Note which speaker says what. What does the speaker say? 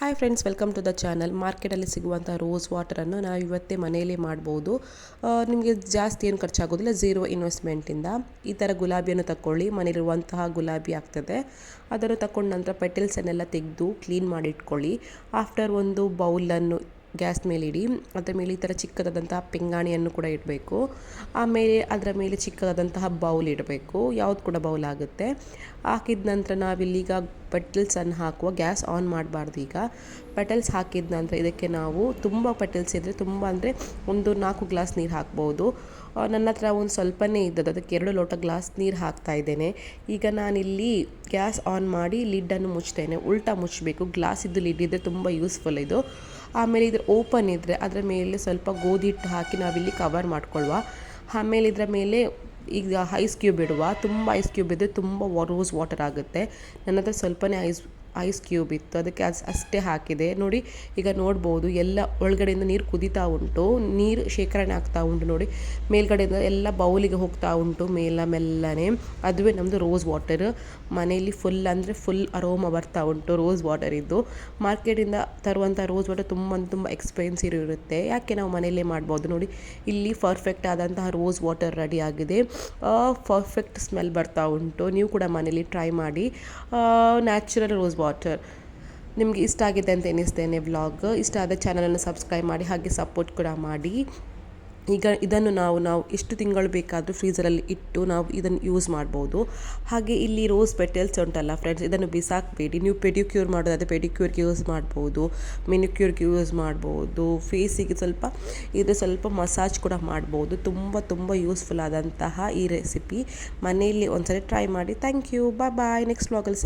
Speaker 1: Hi friends, welcome to the channel. ಮಾರ್ಕೆಟಲ್ಲಿ ಸಿಗುವಂಥ rose ವಾಟರನ್ನು ನಾವು ಇವತ್ತೇ ಮನೆಯಲ್ಲೇ ಮಾಡ್ಬೋದು. ನಿಮಗೆ ಜಾಸ್ತಿ ಏನು ಖರ್ಚಾಗೋದಿಲ್ಲ, ಝೀರೋ ಇನ್ವೆಸ್ಟ್ಮೆಂಟಿಂದ. ಈ ಥರ ಗುಲಾಬಿಯನ್ನು ತಗೊಳ್ಳಿ. ಮನೇಲಿರುವಂತಹ ಗುಲಾಬಿ ಆಗ್ತದೆ. ಅದನ್ನು ತಗೊಂಡ ನಂತರ ಪೆಟಲ್ಸನ್ನೆಲ್ಲ ತೆಗೆದು ಕ್ಲೀನ್ ಮಾಡಿ ಇಟ್ಕೊಳ್ಳಿ. ಆಫ್ಟರ್ ಒಂದು ಬೌಲನ್ನು ಗ್ಯಾಸ್ ಮೇಲೆ ಇಡಿ. ಅದರ ಮೇಲೆ ಈ ಥರ ಚಿಕ್ಕದಾದಂತಹ ಪಿಂಗಾಣಿಯನ್ನು ಕೂಡ ಇಡಬೇಕು. ಆಮೇಲೆ ಅದರ ಮೇಲೆ ಚಿಕ್ಕದಾದಂತಹ ಬೌಲ್ ಇಡಬೇಕು. ಯಾವುದು ಕೂಡ ಬೌಲ್ ಆಗುತ್ತೆ. ಹಾಕಿದ ನಂತರ ನಾವಿಲ್ಲೀಗ ಪೆಟಲ್ಸನ್ನು ಹಾಕುವ. ಗ್ಯಾಸ್ ಆನ್ ಮಾಡಬಾರ್ದು. ಈಗ ಪೆಟಲ್ಸ್ ಹಾಕಿದ ನಂತರ ಇದಕ್ಕೆ ನಾವು ತುಂಬ ಪೆಟಲ್ಸ್ ಇದ್ದರೆ ತುಂಬ ಅಂದರೆ ಒಂದು 4 ಗ್ಲಾಸ್ ನೀರು ಹಾಕ್ಬೋದು. ನನ್ನ ಹತ್ರ ಒಂದು ಸ್ವಲ್ಪನೇ ಇದ್ದದ್ದು, ಅದಕ್ಕೆ 2 ಲೋಟ ಗ್ಲಾಸ್ ನೀರು ಹಾಕ್ತಾ ಇದ್ದೇನೆ. ಈಗ ನಾನಿಲ್ಲಿ ಗ್ಯಾಸ್ ಆನ್ ಮಾಡಿ ಲಿಡ್ಡನ್ನು ಮುಚ್ತೇನೆ. ಉಲ್ಟಾ ಮುಚ್ಚಬೇಕು. ಗ್ಲಾಸಿದ್ದು ಲಿಡ್ ಇದ್ದರೆ ತುಂಬ ಯೂಸ್ಫುಲ್ ಇದು. ಆಮೇಲೆ ಇದ್ರ ಓಪನ್ ಇದ್ದರೆ ಅದರ ಮೇಲೆ ಸ್ವಲ್ಪ ಗೋಧಿ ಹಿಟ್ಟು ಹಾಕಿ ನಾವಿಲ್ಲಿ ಕವರ್ ಮಾಡ್ಕೊಳ್ಳುವ. ಆಮೇಲೆ ಇದರ ಮೇಲೆ ಈಗ ಐಸ್ ಕ್ಯೂಬ್ ಇಡುವ. ತುಂಬ ಐಸ್ ಕ್ಯೂಬ್ ಇದ್ದರೆ ತುಂಬ ರೋಸ್ ವಾಟರ್ ಆಗುತ್ತೆ. ನನ್ನ ಹತ್ರ ಸ್ವಲ್ಪನೇ ಐಸ್ ಕ್ಯೂಬ್ ಇತ್ತು, ಅದಕ್ಕೆ ಅಷ್ಟೇ ಹಾಕಿದೆ. ನೋಡಿ, ಈಗ ನೋಡ್ಬೋದು ಎಲ್ಲ ಒಳಗಡೆಯಿಂದ ನೀರು ಕುದೀತಾ ಉಂಟು, ನೀರು ಶೇಖರಣೆ ಆಗ್ತಾ ಉಂಟು. ನೋಡಿ, ಮೇಲ್ಗಡೆಯಿಂದ ಎಲ್ಲ ಬೌಲಿಗೆ ಹೋಗ್ತಾ ಉಂಟು ಮೆಲ್ಲನೆ. ಅದುವೇ ನಮ್ಮದು ರೋಸ್ ವಾಟರ್. ಮನೆಯಲ್ಲಿ ಫುಲ್ ಅಂದರೆ ಫುಲ್ ಅರೋಮ ಬರ್ತಾ ಉಂಟು ರೋಸ್ ವಾಟರ್ ಇದ್ದು. ಮಾರ್ಕೆಟಿಂದ ತರುವಂಥ ರೋಸ್ ವಾಟರ್ ತುಂಬ ಎಕ್ಸ್ಪೆನ್ಸಿವ್ ಇರುತ್ತೆ. ಯಾಕೆ ನಾವು ಮನೆಯಲ್ಲೇ ಮಾಡ್ಬೋದು. ನೋಡಿ, ಇಲ್ಲಿ ಪರ್ಫೆಕ್ಟ್ ಆದಂತಹ ರೋಸ್ ವಾಟರ್ ರೆಡಿ ಆಗಿದೆ. ಪರ್ಫೆಕ್ಟ್ ಸ್ಮೆಲ್ ಬರ್ತಾ ಉಂಟು. ನೀವು ಕೂಡ ಮನೇಲಿ ಟ್ರೈ ಮಾಡಿ. Natural rose water. ನಿಮಗೆ ಇಷ್ಟ ಆಗಿದೆ ಅಂತ ಎನಿಸ್ತೇನೆ ವ್ಲಾಗ್. ಇಷ್ಟ ಆದ ಚಾನಲನ್ನು ಸಬ್ಸ್ಕ್ರೈಬ್ ಮಾಡಿ, ಹಾಗೆ ಸಪೋರ್ಟ್ ಕೂಡ ಮಾಡಿ. ಈಗ ಇದನ್ನು ನಾವು ಎಷ್ಟು ತಿಂಗಳು ಬೇಕಾದರೂ ಫ್ರೀಸರಲ್ಲಿ ಇಟ್ಟು ನಾವು ಇದನ್ನು ಯೂಸ್ ಮಾಡ್ಬೋದು. ಹಾಗೆ ಇಲ್ಲಿ ರೋಸ್ ಪೆಟಲ್ಸ್ ಉಂಟಲ್ಲ ಫ್ರೆಂಡ್ಸ್, ಇದನ್ನು ಬಿಸಾಕಬೇಡಿ. ನೀವು ಪೆಡಿಕ್ಯೂರ್ ಮಾಡೋದಾದರೆ ಪೆಡಿಕ್ಯೂರ್ಗೆ ಯೂಸ್ ಮಾಡ್ಬೋದು, ಮೆನಿಕ್ಯೂರ್ಗೆ ಯೂಸ್ ಮಾಡ್ಬೋದು. ಫೇಸಿಗೆ ಸ್ವಲ್ಪ ಮಸಾಜ್ ಕೂಡ ಮಾಡ್ಬೋದು. ತುಂಬ ಯೂಸ್ಫುಲ್ ಆದಂತಹ ಈ ರೆಸಿಪಿ ಮನೆಯಲ್ಲಿ ಒಂದ್ಸರಿ ಟ್ರೈ ಮಾಡಿ. Thank you. ಬಾಯ್. ನೆಕ್ಸ್ಟ್ ವ್ಲಾಗಲ್ಲಿ